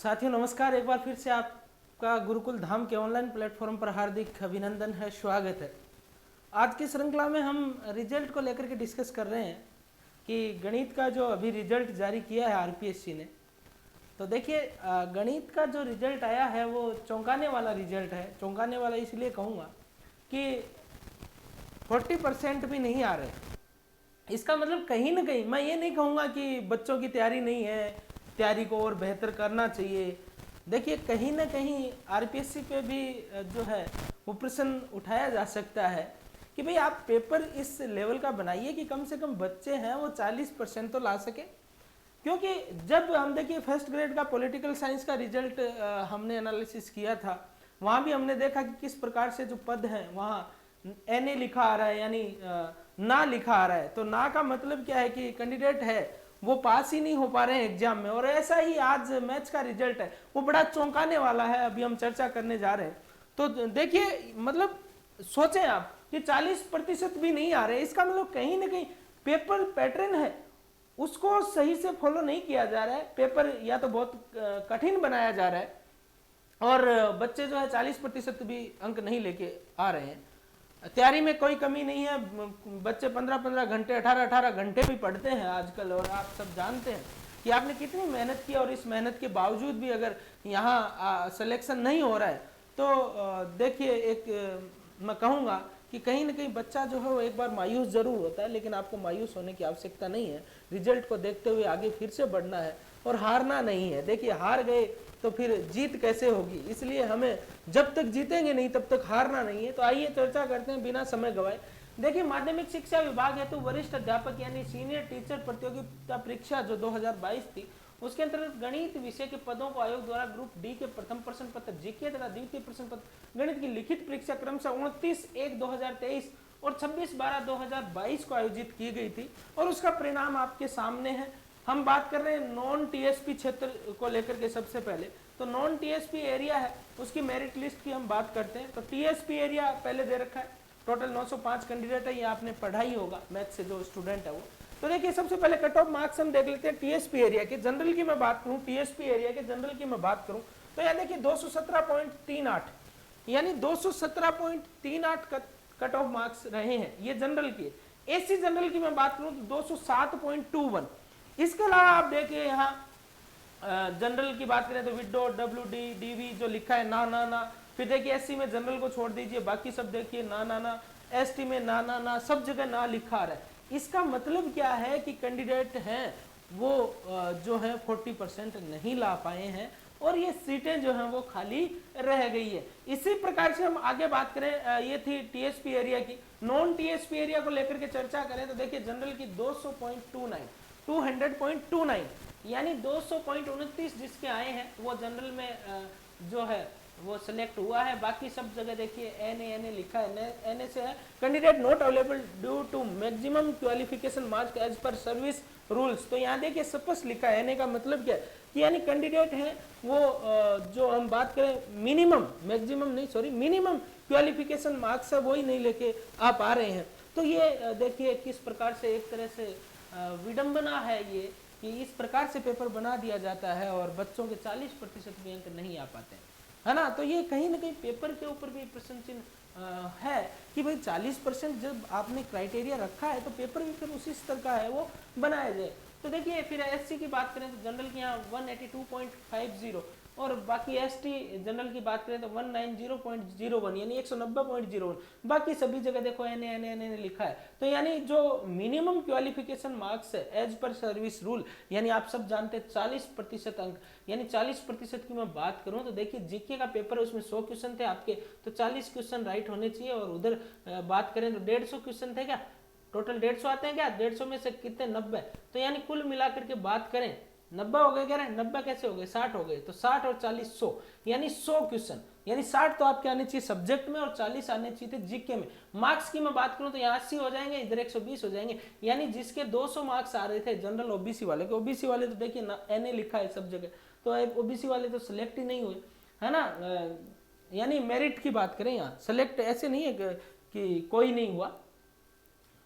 साथियों नमस्कार। एक बार फिर से आपका गुरुकुल धाम के ऑनलाइन प्लेटफॉर्म पर हार्दिक अभिनंदन है, स्वागत है। आज की श्रृंखला में हम रिजल्ट को लेकर के डिस्कस कर रहे हैं कि गणित का जो अभी रिजल्ट जारी किया है आरपीएससी ने, तो देखिए गणित का जो रिजल्ट आया है वो चौंकाने वाला रिजल्ट है। चौंकाने वाला इसलिए कहूँगा कि 40% भी नहीं आ रहे। इसका मतलब कहीं ना कहीं, मैं ये नहीं कहूँगा कि बच्चों की तैयारी नहीं है, तैयारी को और बेहतर करना चाहिए। देखिए कहीं ना कहीं आरपीएससी पे भी जो है वो प्रश्न उठाया जा सकता है कि भाई आप पेपर इस लेवल का बनाइए कि कम से कम बच्चे हैं वो 40% तो ला सके। क्योंकि जब हम देखिए फर्स्ट ग्रेड का पॉलिटिकल साइंस का रिजल्ट हमने एनालिसिस किया था, वहाँ भी हमने देखा कि किस प्रकार से जो पद हैं वहाँ NA लिखा आ रहा है, यानी ना लिखा आ रहा है। तो ना का मतलब क्या है कि कैंडिडेट है वो पास ही नहीं हो पा रहे हैं एग्जाम में। और ऐसा ही आज मैथ्स का रिजल्ट है, वो बड़ा चौंकाने वाला है, अभी हम चर्चा करने जा रहे हैं। तो देखिए मतलब सोचें आप कि 40% भी नहीं आ रहे, इसका मतलब कहीं ना कहीं पेपर पैटर्न है उसको सही से फॉलो नहीं किया जा रहा है। पेपर या तो बहुत कठिन बनाया जा रहा है और बच्चे जो है 40% भी अंक नहीं लेके आ रहे हैं। तैयारी में कोई कमी नहीं है, बच्चे 15-15 घंटे 18-18 घंटे भी पढ़ते हैं आजकल। और आप सब जानते हैं कि आपने कितनी मेहनत की और इस मेहनत के बावजूद भी अगर यहाँ सिलेक्शन नहीं हो रहा है तो देखिए एक मैं कहूँगा कि कहीं ना कहीं बच्चा जो है वो एक बार मायूस जरूर होता है, लेकिन आपको मायूस होने की आवश्यकता नहीं है। रिजल्ट को देखते हुए आगे फिर से बढ़ना है और हारना नहीं है। देखिए हार गए तो फिर जीत कैसे होगी, इसलिए हमें जब तक जीतेंगे नहीं तब तक हारना नहीं है। तो आइए चर्चा करते हैं बिना समय गवाए। देखिए माध्यमिक शिक्षा विभाग हेतु वरिष्ठ अध्यापक यानी सीनियर टीचर प्रतियोगिता परीक्षा जो 2022 थी, उसके अंतर्गत गणित विषय के पदों को आयोग द्वारा ग्रुप डी के प्रथम प्रश्न पत्र जीके तथा द्वितीय प्रश्न पत्र गणित की लिखित परीक्षा क्रमशः 29/1/2023 और 26/12/2022 को आयोजित की गई थी और उसका परिणाम आपके सामने है। हम बात कर रहे हैं नॉन टीएसपी क्षेत्र को लेकर के। सबसे पहले तो नॉन टीएसपी एरिया है, उसकी मेरिट लिस्ट की हम बात करते हैं। तो टीएसपी एरिया पहले दे रखा है, टोटल 905 कैंडिडेट है, ये आपने पढ़ा ही होगा मैथ से जो स्टूडेंट है वो। तो देखिए सबसे पहले कट ऑफ मार्क्स हम देख लेते हैं टीएसपी एरिया के। जनरल की मैं बात करूं, टीएसपी एरिया के जनरल की मैं बात करूं तो यहाँ देखिए 217.38 यानी 217.38 कट ऑफ मार्क्स रहे हैं, ये जनरल की। एसी जनरल की मैं बात करूं तो 207.21। इसके अलावा आप देखिए यहाँ जनरल की बात करें तो विडो डब्ल्यूडी डीवी जो लिखा है ना ना ना। फिर देखिए एससी में जनरल को छोड़ दीजिए, बाकी सब देखिए ना ना ना। एसटी में ना ना ना, सब जगह ना लिखा आ रहा है। इसका मतलब क्या है कि कैंडिडेट हैं वो जो है 40% नहीं ला पाए हैं और ये सीटें जो हैं वो खाली रह गई है। इसी प्रकार से हम आगे बात करें, ये थी टीएसपी एरिया की। नॉन टीएसपी एरिया को लेकर के चर्चा करें तो देखिए जनरल की 200.29 यानी 200.29 जिसके आए हैं वो जनरल में जो है वो सिलेक्ट हुआ है। बाकी सब जगह देखिए एन लिखा है, एन से है candidate not available due to maximum qualification marks as per service rules. तो यहाँ देखिए स्पष्ट लिखा है, एन का मतलब क्या है कि यानी कैंडिडेट हैं वो जो हम बात करें मिनिमम, मैक्सिमम नहीं सॉरी मिनिमम क्वालिफिकेशन मार्क्स है वही नहीं लेके आ पा रहे हैं। तो ये देखिए किस प्रकार से एक तरह से विडंबना है ये कि इस प्रकार से पेपर बना दिया जाता है और बच्चों के 40% भी अंक नहीं आ पाते हैं, है ना। तो ये कहीं ना कहीं पेपर के ऊपर भी प्रश्न चिन्ह है कि भाई 40% जब आपने क्राइटेरिया रखा है तो पेपर भी फिर उसी स्तर का है वो बनाया जाए। तो देखिए फिर एससी की बात करें तो जनरल की यहाँ 182.50 और बाकी एसटी जनरल की बात करें तो 190.01 यानी 190.01। बाकी सभी जगह देखो एन लिखा है। तो यानी जो मिनिमम क्वालिफिकेशन मार्क्स है एज पर सर्विस रूल, यानी आप सब जानते हैं 40% अंक, यानी 40% की मैं बात करूं तो देखिए जीके का पेपर है उसमें 100 क्वेश्चन थे आपके, तो 40 क्वेश्चन राइट होने चाहिए। और उधर बात करें तो 150 क्वेश्चन थे क्या, टोटल 150 आते हैं क्या, 150 में से कितने 90, तो यानी कुल मिलाकर के बात करें 90 हो गए, कह रहे हैं 90 कैसे हो गए, 60 हो गए। तो 60 और 40 100 यानी 100 क्वेश्चन, यानी 60 तो आपके आने चाहिए सब्जेक्ट में और 40 आने चाहिए थे जीके में। मार्क्स की मैं बात करूं तो यहाँ 80 हो जाएंगे, इधर 120 हो जाएंगे। यानी जिसके 200 मार्क्स आ रहे थे जनरल ओबीसी वाले के, ओबीसी वाले तो देखिए ना एनए लिखा है सब जगह, तो ओबीसी वाले तो सिलेक्ट ही नहीं हुए, है ना। यानी मेरिट की बात करें यहाँ सिलेक्ट ऐसे नहीं है कि कोई नहीं हुआ,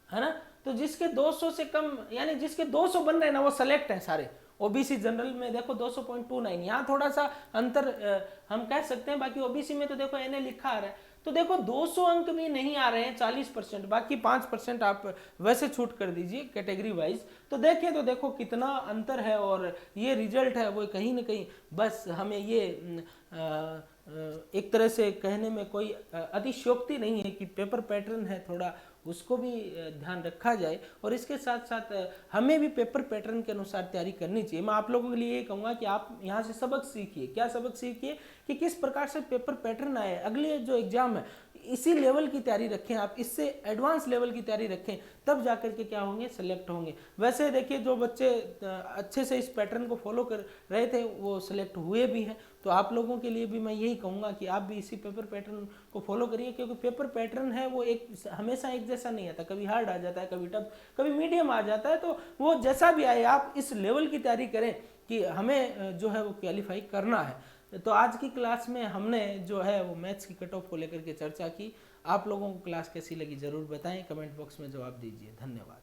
है ना। तो जिसके 200 से कम यानी जिसके 200 बन रहे हैं ना वो सेलेक्ट है सारे, ओबीसी जनरल में देखो 200.29, यहाँ थोड़ा सा अंतर हम कह सकते हैं। बाकी ओबीसी में तो देखो एनए लिखा आ रहा है, तो देखो 200 अंक भी नहीं आ रहे हैं 40%, बाकी 5% आप वैसे छूट कर दीजिए कैटेगरी वाइज। तो देखें तो देखो कितना अंतर है, और ये रिजल्ट है वो कहीं ना कहीं बस हमें ये एक तरह से कहने में कोई अतिशयोक्ति नहीं है कि पेपर पैटर्न है थोड़ा उसको भी ध्यान रखा जाए, और इसके साथ साथ हमें भी पेपर पैटर्न के अनुसार तैयारी करनी चाहिए। मैं आप लोगों के लिए ये कहूँगा कि आप यहाँ से सबक सीखिए। क्या सबक सीखिए कि किस प्रकार से पेपर पैटर्न आए, अगले जो एग्जाम है इसी लेवल की तैयारी रखें आप, इससे एडवांस लेवल की तैयारी रखें, तब जाकर के क्या होंगे, सेलेक्ट होंगे। वैसे देखिए जो बच्चे अच्छे से इस पैटर्न को फॉलो कर रहे थे वो सिलेक्ट हुए भी हैं। तो आप लोगों के लिए भी मैं यही कहूँगा कि आप भी इसी पेपर पैटर्न को फॉलो करिए, क्योंकि पेपर पैटर्न है वो एक हमेशा एक जैसा नहीं आता, कभी हार्ड आ जाता है, कभी टफ, कभी मीडियम आ जाता है। तो वो जैसा भी आए आप इस लेवल की तैयारी करें कि हमें जो है वो क्वालिफाई करना है। तो आज की क्लास में हमने जो है वो मैथ्स की कट ऑफ को लेकर के चर्चा की। आप लोगों को क्लास कैसी लगी ज़रूर बताएं, कमेंट बॉक्स में जवाब दीजिए। धन्यवाद।